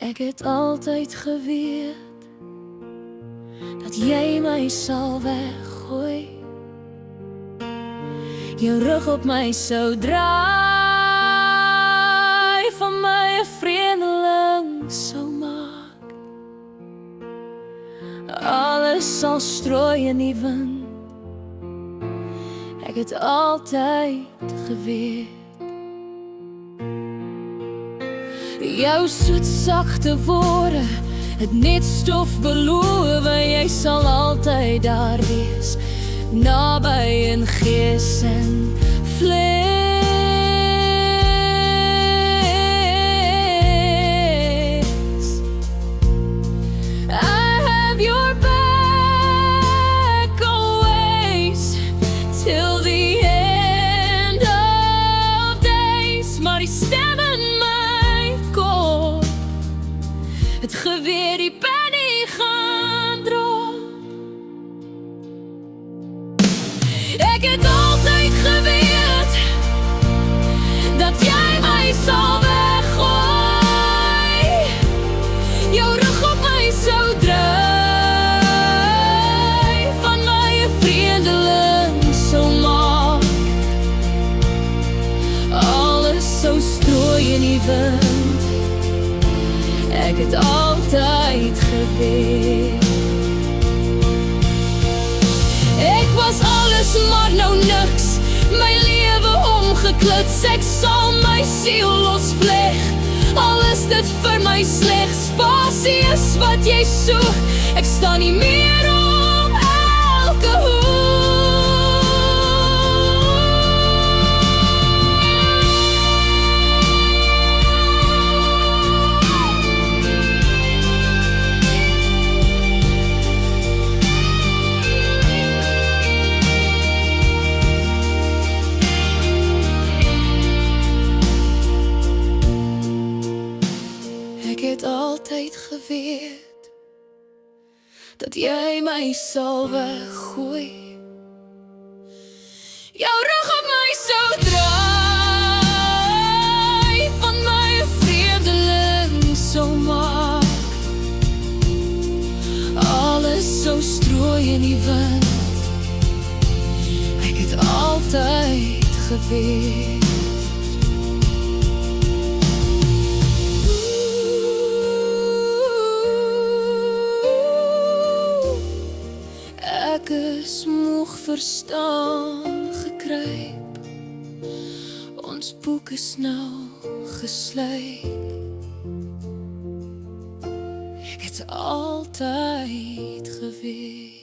Ek het altyd geweet dat jy my sal weggooi, jou rug op my sou draai, van my 'n vreemdeling sou maak. Alles sal strooi in die wind, ek het altyd geweet. Jou soet sagte woorde, het net stof beloof, jy sal altyd daar wees, naby in gees en vlees. I have your back always, till the end of days. Maar die stem in my kop, het geweer die pen nie gaan drop. Ek het altyd geweet dat jy my sal weggooi, jou rug op my sou draai, van my 'n vreemdeling sou maak. Alles sou strooi in die wind, ek het altyd geweet. Ek was alles maar nou niks, my lewe omgeklits. Ek sal my siel losvleg, al is dit vir my sleg. Spasie is wat jy soek, ek staan nie meer om elke hoek. Ek het altyd geweet dat jy my sal weggooi, jou rug op my sou draai, van my 'n vreemdeling sou maak. Alles sou strooi in die wind, ek het altyd geweet. Ek is moeg verstaan gekruip, ons boek is nou gesluit. Ek het altyd geweet.